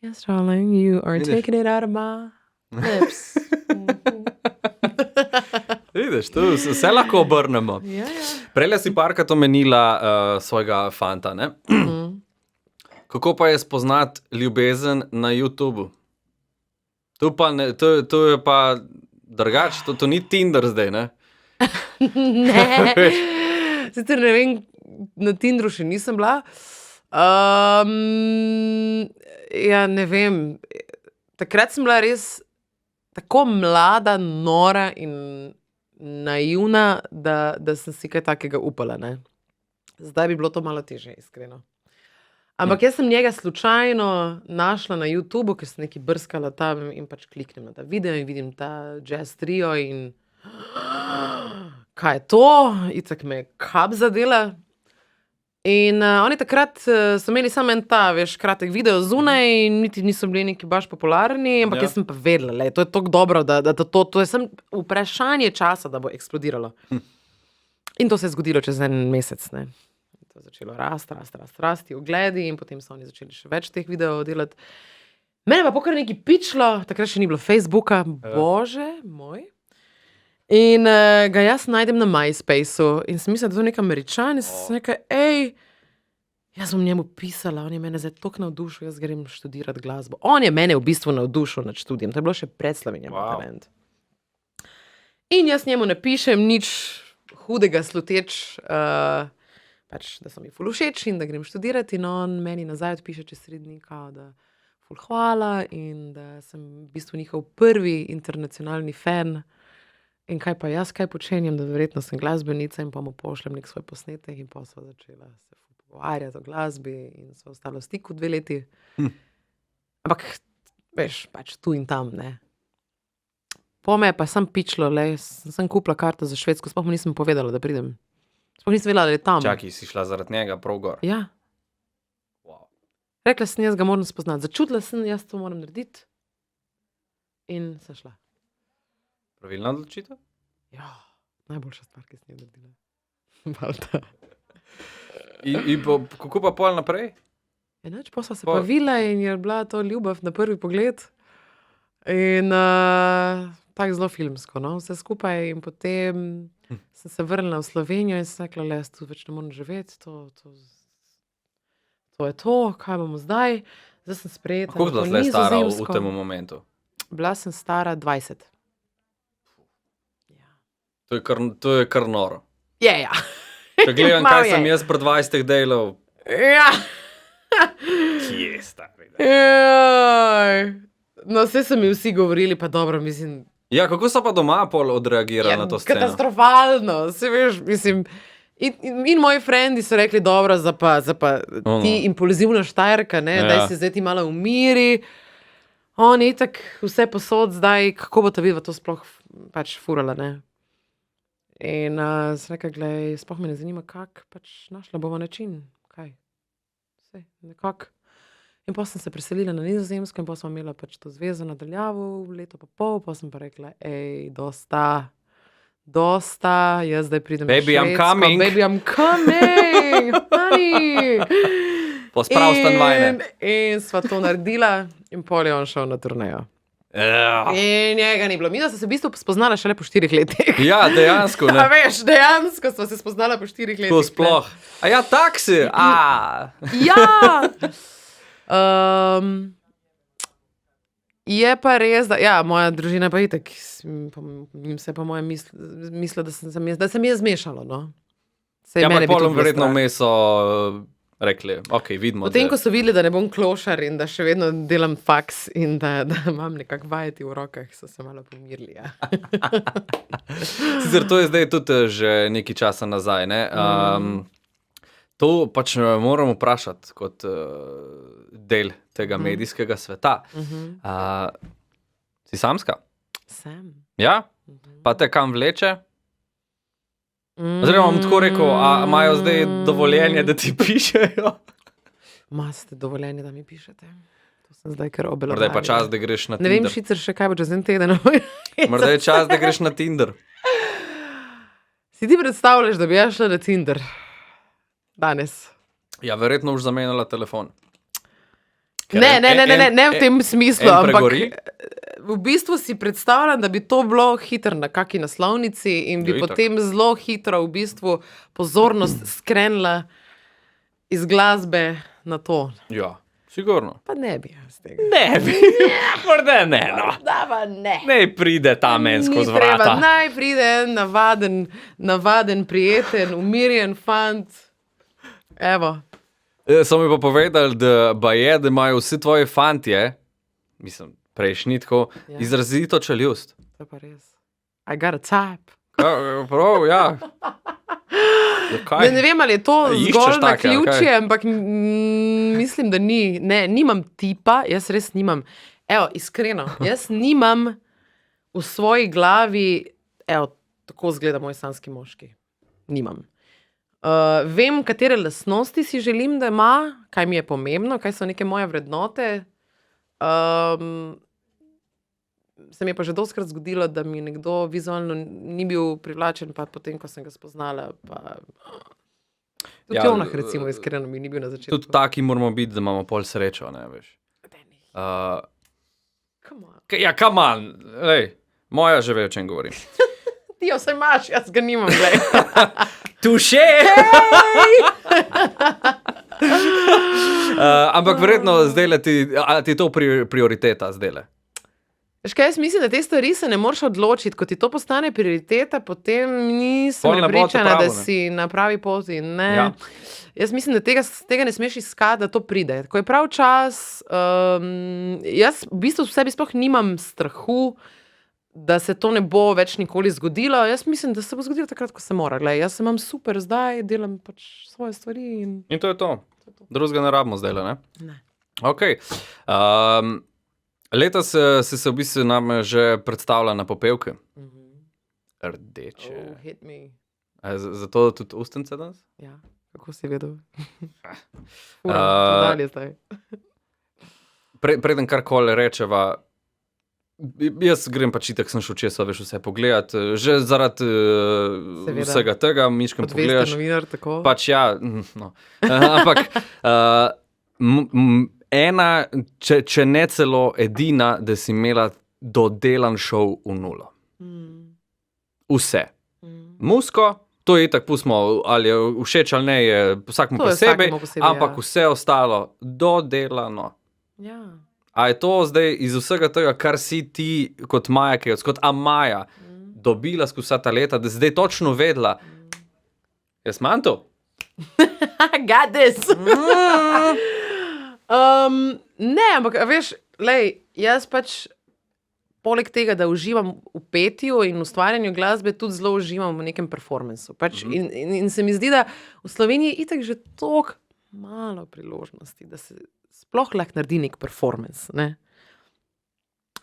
Yes, darling, you are Vidiš? taking it out of my lips. Vidiš, tu vse lahko obrnemo. Ja, ja. Prejle si parkrat omenila svojega fanta, ne? Kako pa je spoznati ljubezen na YouTubu? To je pa drugače, to ni Tinder zdaj, ne? Ne, sicer ne vem, na Tinderu še nisem bila. Ja, ne vem. Takrat sem bila res tako mlada, nora in naivna, da sem si kaj takega upala. Ne? Zdaj bi bilo to malo težje, iskreno. Ampak jaz sem njega slučajno našla na YouTubu, ker sem nekaj brskala tam in pač kliknem na ta video in vidim ta jazz trio in kaj je to? Itak me je kap zadela. In oni takrat so imeli samo en ta, veš, kratek video zunaj in niti niso bili neki baš popularni, ampak Ja. jaz sem pa vedela, lej, to je tako dobro, da to je samo vprašanje časa, da bo eksplodiralo. In to se je zgodilo čez en mesec, ne. To je začelo rasti, ogledi in potem so oni začeli še več teh videov delati. Mene pa pokar nekaj pičlo, takrat še ni bilo Facebooka, bože moj. In ga jaz najdem na MySpaceu in sem mislila, da je to nek Američan in sem rekla, jaz bom njemu pisala, on je mene zdaj toliko navdušil, jaz grem študirati glasbo. On je mene v bistvu navdušil nad študijem, to je bilo še pred Slovenjem talent. In jaz njemu napišem nič hudega sluteč, pač, da so mi ful všeč in da grem študirati in on meni nazaj odpiše čez 3 dni, kao, da ful hvala in da sem v bistvu njihov prvi internacionalni fan. In kaj pa jaz, kaj počenjam, da verjetno sem glasbenica in pa mu pošljem nek svoj posnetek in pa sva začela se pogovarjati o glasbi in sva ostala v stiku 2 leti. Ampak, veš, pač tu in tam, ne. Po me je pa sem pičlo, sem kupila karto za Švedsko, sploh mu nisem povedala, da pridem. Sploh nisem vedela, da je tam. Čakaj, si šla zaradi njega prav gor. Ja. Wow. Rekla sem, jaz ga moram spoznati. Začutila sem, jaz to moram narediti. In sem šla. Pravilna odločitev? Ja, najboljša stvar, ki sem jo naredila. Valjda. Kako pa pol naprej? Enač, pa sva se pa vila in je bila to ljubav na prvi pogled. In tako zelo filmsko, no, vse skupaj. In potem sem se vrnila v Slovenijo in sem rekla, jaz tu več ne morem živeti, to je to, kaj bomo zdaj. Zdaj sem sprejeta. Kako da tle stara v tem momentu? Bila sem stara 20. To je kar noro. Ja. Če gledam, kaj sem jaz pred 20 delal. Ja. Kje je stari? No, vse so mi vsi govorili, pa dobro, mislim. Ja, kako so pa doma pol odreagirali na to sceno? Katastrofalno, se veš, mislim. In moji frendi so rekli, dobro, za pa ti impulzivna Štajerka, ne, daj se zdaj ti malo umiri. On je itak vse posod zdaj, kako bo ta vidva to sploh pač furala, ne. In sem rekla, glej, sploh me ne zanima, kak, pač našla bomo način, kaj. Vse, nekak. In potem sem se preselila na Nizozemsko in potem sem imela pač to zvezo nadaljavo, leto pa pol, pa sem pa rekla, dosta, jaz zdaj pridem na Švedsko. Baby, I'm coming, honey. Posprav stanovanje. In sva to naredila in pol je on šel na turnejo. In njega ni bilo. Mi smo se v bistvu spoznala šele po 4 letih. Ja, dejansko, ne. Ja, veš, dejansko smo se spoznala po 4 letih. To sploh. A ja, taksi. Ja. Je pa res, da ja, moja družina pa itak, njim se pa moja misla, da sem jaz zmešala, no. Ja, pa polom verjetno meso rekli, ok, vidimo. Potem, ko so videli, da ne bom klošar in da še vedno delam faks in da imam nekak vajeti v rokah, so se malo pomirili, ja. Sicer to je zdaj tudi že nekaj časa nazaj, ne? To pač moram vprašati kot del tega medijskega sveta. Si samska? Sem. Ja? Pa te kam vleče? Oziroma, bom tako rekel, a imajo zdaj dovoljenje, da ti pišejo? Imate dovoljenje, da mi pišete? To sem zdaj kar obelodarila. Morda je pa čas, da greš na Tinder. Ne vem sicer še kaj bo čez en teden. Morda je čas, da greš na Tinder. Si ti predstavljaš, da bi jaz šla na Tinder? Danes. Ja, verjetno boš zamenjala telefon. Ne v tem smislu, ampak pregori? v bistvu si predstavljam, da bi to bilo hitro na kaki naslovnici in bi potem zelo hitro v bistvu pozornost skrenila iz glasbe na to. Ja, sigurno. Pa ne bi jaz tega. Ne bi, morda ne, no. Da pa ne. Ne pride ta men skozi vrata. Naj pride navaden, prijeten, umirjen fant. Evo. So mi pa povedali, da imajo vsi tvoji fantje, mislim, prejšnji tako, izrazito čeljust. To je pa res. I got a type. Prav, ja. Ne vem, ali je to zgolj na ključje, ampak mislim, da ni. Ne, nimam tipa, jaz res nimam. Evo, iskreno, jaz nimam v svoji glavi, tako izgleda moj sanski moški. Nimam. Vem, katere lastnosti si želim, da ima, kaj mi je pomembno, kaj so neke moje vrednote. Se mi je pa že dostikrat zgodilo, da mi nekdo vizualno ni bil privlačen, pa potem, ko sem ga spoznala, pa tudi Jonah, recimo, iskreno mi ni bil na začetku. Tudi taki moramo biti, da imamo pol srečo, ne veš. Come on. Ja, come on. Lej, moja že ve, o čem govorim. Ti jo vse imaš, jaz ga nimam, glej. Tuše! Ampak verjetno zdajle ti je to prioriteta zdajle. Veš kaj, jaz mislim, da te stvari se ne moreš odločiti. Ko ti to postane prioriteta, potem nisem Pol ne bo te prepričana, pravo, da ne. si na pravi poti. Ne. Ja. Jaz mislim, da tega ne smeš iskati, da to pride. Ko je prav čas, jaz v bistvu v sebi sploh nimam strahu, da se to ne bo več nikoli zgodilo. Jaz mislim, da se bo zgodilo takrat, ko se mora. Glej, jaz se imam super zdaj, delam pač svoje stvari. In to je to. Drugega ne rabimo zdaj, ne? Ne. Ok. Letos si se v bistvu nam že predstavila na popevke. Rdeče. Oh, hit me. Zato tudi ustence danes? Ja, kako si vedel? Uh, Dalje zdaj. Preden karkoli rečeva, jaz grem pač itak, sem šel česa, veš, vse pogledat. Že zaradi Seveda. vsega tega, mičkam Kot veste, pogledaš. novinar, tako. Pač ja, no. Ampak ena, če ne celo edina, da si imela dodelan šov v nulo. Vse. Musko, to je itak, pustimo, ali je všeč ali ne, je vsakmu To je posebej, vsakemu posebej, ampak ja. vse ostalo dodelano. Ja. A je to zdaj iz vsega tega, kar si ti kot Maja, kot Amaja, dobila skozi vsa ta leta, da si zdaj točno vedela, jaz imam to? I got this. Ne, ampak a veš, lej, jaz pač poleg tega, da uživam v petju in ustvarjanju glasbe, tudi zelo uživam v nekem performancu. Pač in se mi zdi, da v Sloveniji je itak že toliko malo priložnosti, da se sploh lahko naredi nek performance. Ne?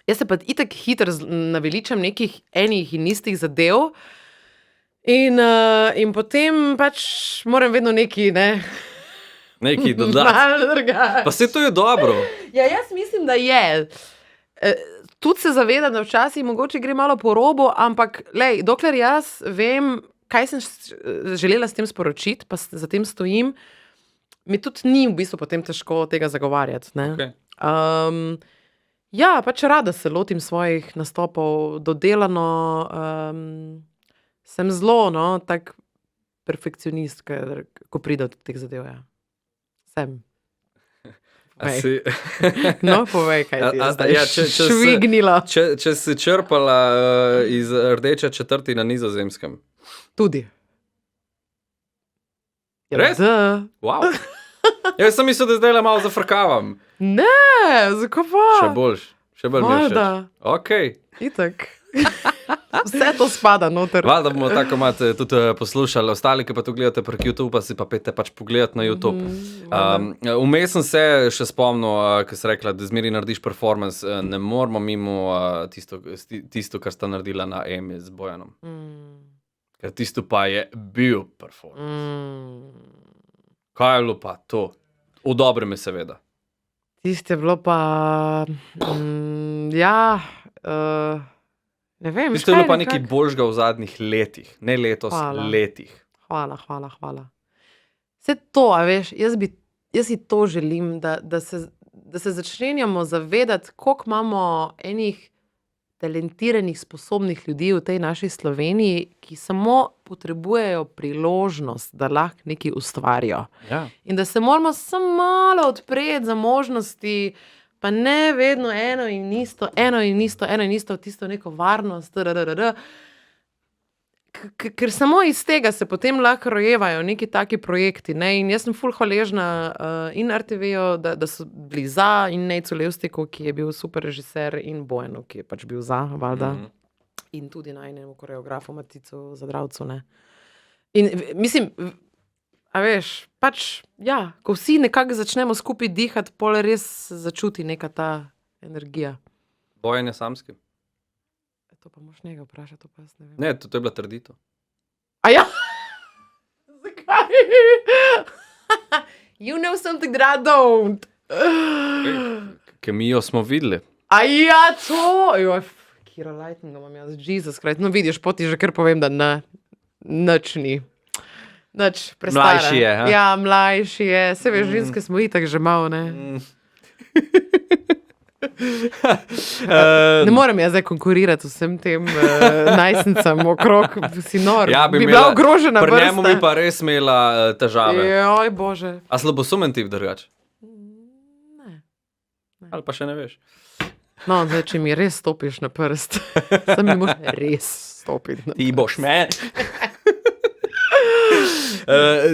Jaz se pa itak hitro naveličam nekih enih in istih zadev in potem pač moram vedno neki, ne, Nekaj dodati. malo drugače. Pa se to je dobro. Ja, jaz mislim, da je. Tudi se zavedam, da včasih mogoče gre malo po robu, ampak lej, dokler jaz vem, kaj sem želela s tem sporočiti, pa za tem stojim, mi tudi ni v bistvu potem težko tega zagovarjati. Ne? Okay. Ja, pač rada se lotim svojih nastopov, dodelano, sem zelo, no, tak perfekcionist, ko pride do teh zadev. Ja. Sem. No, povej, kaj ti je zdaj švignilo. Če si črpala iz rdeče četrti na Nizozemskem. Tudi. Res? Da. Wow. Jaz sem mislil, da zdaj malo zafrkavam. Ne, zakaj pa? Še boljš. Še bolj mi je všeč. Valjda. Ok. Itak. Vse to spada noter. Valjda bomo tako imate tudi poslušali. Ostali, ki pa to gledate prek YouTube, pa si pa pete pač pogledati na YouTube. Vmes sem se še spomnil, ko si rekla, da zmeri narediš performance, ne moramo mimo tisto, kar sta naredila na Emi z Bojanom. Ker tisto pa je bil performance. Kaj je bilo pa to? V dobrem je seveda. Tisto je bilo pa... ja... ne vem. Tisto je bilo pa nekaj boljšega v zadnjih letih. Ne letos, letih. Hvala. Vse to, a veš, jaz si to želim, da se začenjamo zavedati, koliko imamo enih talentiranih, sposobnih ljudi v tej naši Sloveniji, ki samo potrebujejo priložnost, da lahko nekaj ustvarijo. Ja. In da se moramo samo malo odpreti za možnosti, pa ne vedno eno in isto, tisto neko varnost, ker samo iz tega se potem lahko rojevajo neki taki projekti. Ne? In jaz sem ful hvaležna in RTV-ju, da so bili za, in Nejcu Levstiku, ki je bil super režiser, in Bojanu, ki je pač bil za, valjda. In tudi najnemu koreografu Maticu Zadravcu. Ne? In mislim, a veš, pač, ja, ko vsi nekako začnemo skupaj dihati, pol res začuti neka ta energija. Bojan je samski. To pa moš njega vprašati, to pa jaz ne vem. Ne, to je bila trditev. A ja? Zakaj? You know something that I don't. Kemijo smo videli. A ja, to! Joj, Kira Lightning imam jaz, Jesus Christ. No vidiš, poti že kar povem, da ne, nič ni. Nič, prestara. Mlajši je, ha? Ja, mlajši je. Se veš, ženske smo itak že malo, ne? Ne morem jaz zdaj konkurirati vsem tem najstnicam okrog, si nor. Ja, bi bila ogrožena vrsta. Pri njemu bi pa res imela težave. Joj, bože. A slabosumen tip drugač? Ne. Ali pa še ne veš? No, zdaj, če mi res stopiš na prst, sem mi moraš res stopiti na prst. Ti boš me.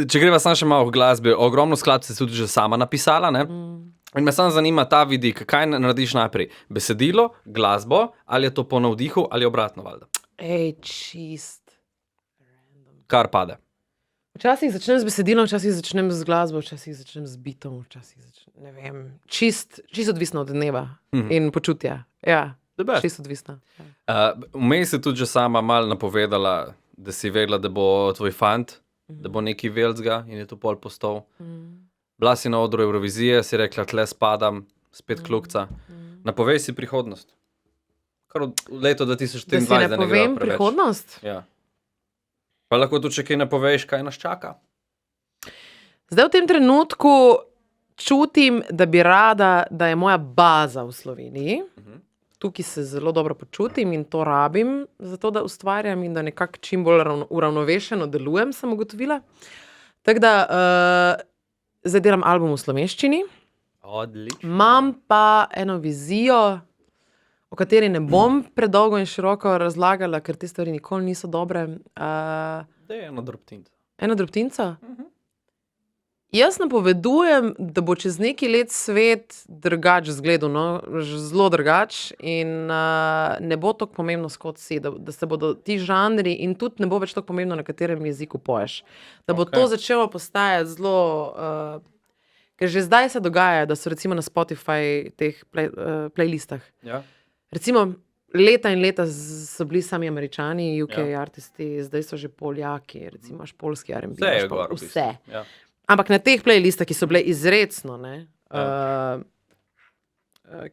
Če greva samo še malo v glasbi, ogromno skladb si tudi že sama napisala, ne? In me samo zanima ta vidik, kaj narediš najprej? Besedilo, glasbo, ali je to po navdihu, ali obratno, valjda? Ej, čist. Kar pade. Včasih začnem z besedilom, včasih začnem z glasbo, včasih začnem z bitom, včasih začnem, ne vem, čist odvisno od dneva in počutja. Ja, čist odvisno. Vmes si tudi že sama malo napovedala, da si vedela, da bo tvoj fant, da bo neki velcga in je to pol postal. Bila si na odru Eurovizije, si rekla, tle spadam, spet klukca. Napovej si prihodnost. Kar od leto 2023, da si ne povem prihodnost? Ja. Pa lahko tudi, če kaj napoveš, kaj nas čaka? Zdaj v tem trenutku čutim, da bi rada, da je moja baza v Sloveniji. Tukaj se zelo dobro počutim in to rabim, zato da ustvarjam in da nekako čim bolj uravnovešeno delujem, sem ugotovila. Tako da zdaj delam album v slovenščini. Odlično. Imam pa eno vizijo, o kateri ne bom predolgo in široko razlagala, ker te stvari nikoli niso dobre. Da je eno drobtinco. Eno drobtinco? Jaz napovedujem, da bo čez nekaj let svet drugač zgledal, no, zelo drugač in ne bo tako pomembno, skod si, da se bodo ti žanri in tudi ne bo več tako pomembno, na katerem jeziku poješ. Da bo to začelo postajati zelo, ker že zdaj se dogaja, da so recimo na Spotify teh playlistah. Ja. Recimo leta in leta so bili sami Američani, UK artisti, zdaj so že Poljaki, recimo imaš polski R&B, Vse je gor, v bistvu. vse. Ja. Ampak na teh playlistah, ki so bile izrecno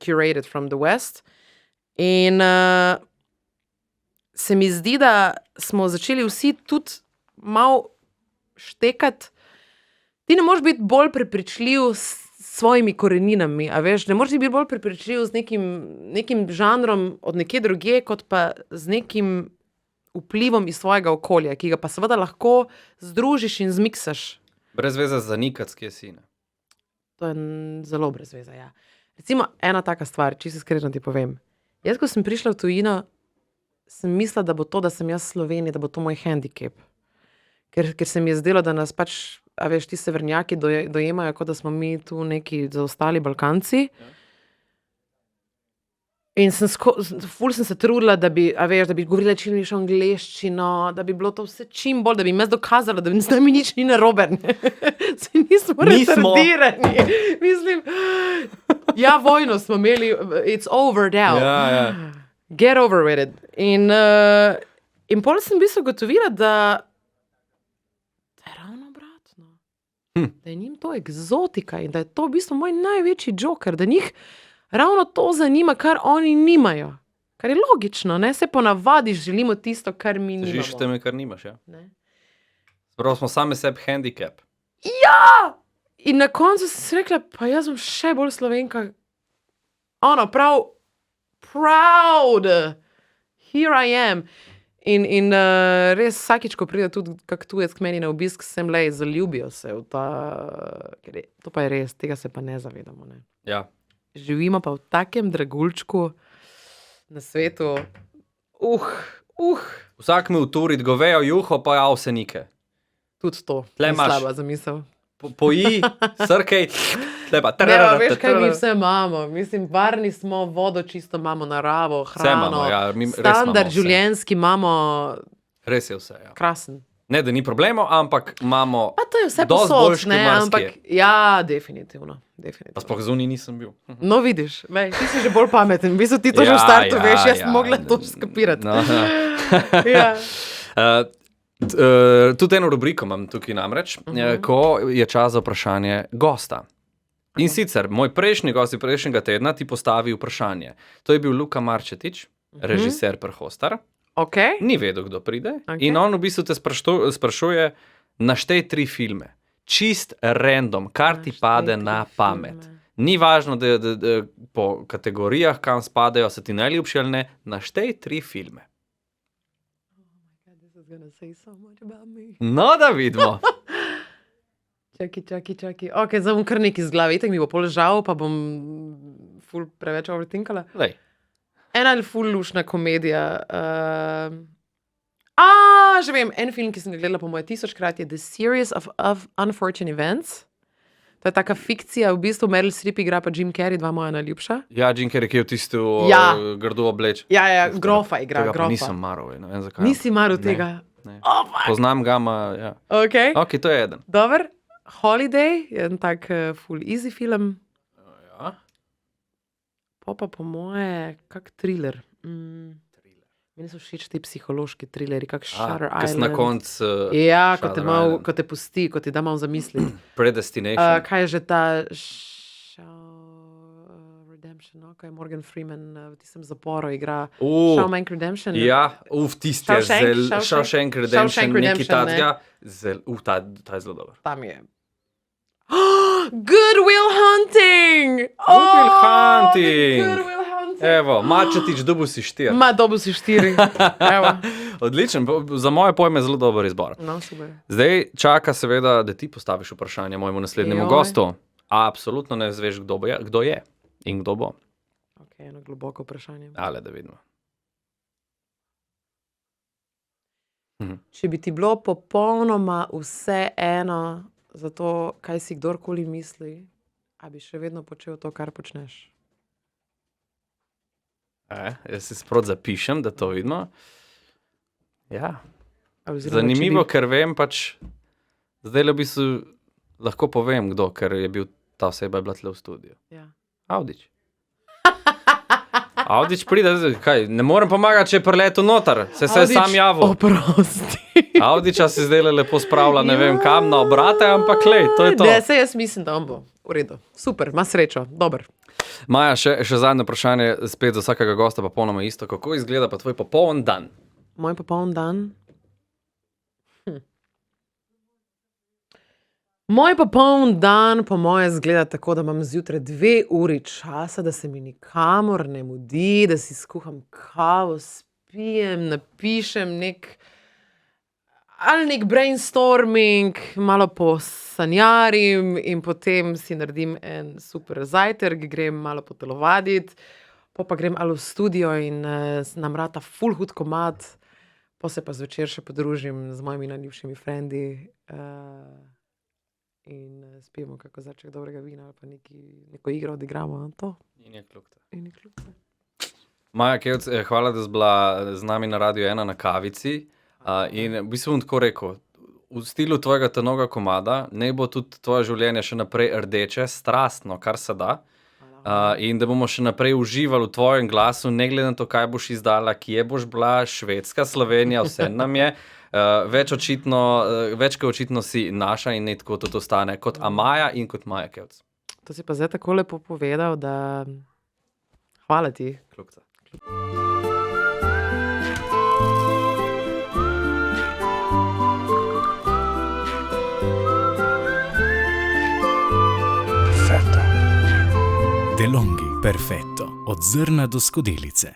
curated from the West. In se mi zdi, da smo začeli vsi tudi malo štekati. Ti ne moreš biti bolj prepričljiv s svojimi koreninami, a veš, ne moreš biti bolj prepričljiv z nekim žanrom od nekje drugje, kot pa z nekim vplivom iz svojega okolja, ki ga pa seveda lahko združiš in zmiksaš. Brez veze zanikati, kje si, ne? To je zelo brez veze, ja. Recimo, ena taka stvar, čisto iskreno ti povem. Jaz, ko sem prišla v tujino, sem mislila, da bo to, da sem jaz Slovenija, da bo to moj hendikep. Ker se mi je zdelo, da nas pač, a veš, ti severnjaki dojemajo, kot da smo mi tu neki zaostali Balkanci. In ful sem se trudila, da bi govorila čim več angleščino, da bi bilo to vse čim bolj, da bi jim jaz dokazala, da z nami nič ni narobe. Se nismo retardirani. Mislim, ja, vojno smo imeli, it's over now. Ja. Get over with it. In pol sem v bistvu gotovila, da je ravno obratno. Da je njim to egzotika in da je to v bistvu moj največji joker, da njih ravno to zanima, kar oni nimajo. Kar je logično, ne? Se ponavadi želimo tisto, kar mi nimamo. Težiš teme, kar nimaš, ja. Ne? Sprav smo same sebi handicap. Ja! In na koncu sem si rekla, pa jaz bom še bolj Slovenka. Ono, proud! Here I am. In res vsakič, ko pride tudi kak tujec k meni na obisk, sem lej, zaljubijo se v ta... To pa je res, tega se pa ne zavedamo, ne? Ja. Živimo pa v takem dragulčku na svetu. Vsak mi uturit govejo juho, pa avsenike. Tudi to. Tle ni imaš. slaba zamisel. Poji, srkej, tle pa. Ne, a veš, kaj mi vse imamo. Mislim, varni smo, vodo čisto imamo, naravo, hrano. imamo, ja, mi res standard imamo vse. življenjski imamo. Res je vse, ja. Krasen. Ne, da ni problemov, ampak imamo Pa to je vse dosti posod, boljše ne, marsikje. ampak ja, definitivno. Pa sploh zunaj nisem bil. No, vidiš, lej, ti si že bolj pameten. V bistvu ti to že v startu veš, jaz sem mogla to skapirati. No, no. Ja. Tudi eno rubriko imam tukaj namreč, ko je čas za vprašanje gosta. In sicer, moj prejšnji gost prejšnjega tedna ti postavi vprašanje. To je bil Luka Marčetič, režiser Prhostar. Okay. Ni vedel, kdo pride. Okay. In on v bistvu te sprašuje, naštej 3 filme. Čist random, kar ti pade na pamet. Ni važno, da po kategorijah, kam spadajo, so ti najljubši ali ne, naštej 3 filme. No, da vidimo. Čaki. Ok, zdaj bom kar nekaj z glave. Itak mi bo pol žal, pa bom ful preveč overtinkala. Lej. Ena ful lušna komedija. Že vem, en film, ki sem ga gledala po moje 1000krat, je The Series of Unfortunate Events. To je taka fikcija, v bistvu Meryl Streep igra pa Jim Carrey, dva moja najljubša. Ja, Jim Carrey, ki je v tisti grdo obleč. Ja, grofa igra, Tega pa grofa. nisem maral, ne vem zakaj. Nisi maral Ne, tega? ne. Fuck. Poznam ga, ja. Ok, Ok, to je eden. dober. Holiday je en tak full easy film. Ja. Pa po moje, kak thriller. Meni so všeč ti psihološki thrilleri, kak Shutter Ki Island. na koncu Ja, Shutter Island. ko te pusti, ko ti da malo zamisli. Predestination. Kaj je že ta Redemption, no? Ko je Morgan Freeman v tistem zaporu igra. Shawshank Redemption. Ja, tisti je Shawshank, Shawshank Redemption, Shawshank neki Redemption, tadga. Ta je zelo dober. Tam je. Good Will Hunting! Good Will Hunting! Good Will Hunting! Evo, Mačetič, dobil si 4. Ma, dobil si 4. Evo. Odličen, za moje pojme je zelo dober izbor. No, super. Zdaj čaka seveda, da ti postaviš vprašanje mojemu naslednjemu Joj. gostu. Absolutno ne zveš, kdo je in kdo bo. Ok, eno globoko vprašanje. Ale, da vidimo. Če bi ti bilo popolnoma vse eno za to, kaj si kdorkoli misli, a bi še vedno počel to, kar počneš? Jaz si sprot zapišem, da to vidimo. Ja. Oziroma, Zanimivo, ker vem pač, zdaj v bistvu lahko povem, kdo, ker je bil ta oseba je bila tle v studiu. Ja. Avdić. Avdić pride, kaj, ne morem pomagati, če je preletel noter, se je sam javil. Oprosti. Avdića se zdaj lepo spravlja, ne vem kam, na obrate, ampak lej, to je to. Ne, se jaz mislim, da on bo. V redu. Super, ima srečo. Dober. Maja, še zadnje vprašanje, spet za vsakega gosta pa polnoma isto. Kako izgleda pa tvoj popoln dan? Moj popoln dan. Moj popoln dan po moje izgleda tako, da imam zjutraj 2 uri časa, da se mi nikamor ne mudi, da si skuham kavo, spijem, napišem nek brainstorming, malo posanjarim in potem si naredim en super zajtrk, grem malo potelovaditi, pa grem ali v studio in nam rata ful hud komad, pa se pa zvečer še podružim z mojimi najljubšimi frendi in spijemo kako začek dobrega vina ali pa neko igro odigramo. To. In je klukta. In je klukta. Maja Kevc, hvala, da si bila z nami na Radio 1 na kavici. In v bistvu bom tako rekel, v stilu tvojega tenoga komada, naj bo tudi tvoje življenje še naprej rdeče, strastno, kar se da. In da bomo še naprej uživali v tvojem glasu, ne glede na to, kaj boš izdala, kje boš bila, Švedska, Slovenija, vse nam je. Več kot očitno si naša in ne tako tudi ostane kot Amaja in kot Maja Kevc. To si pa zdaj tako lepo povedal, da hvala ti. Klukca. DeLonghi Perfetto, od zrna do skodelice.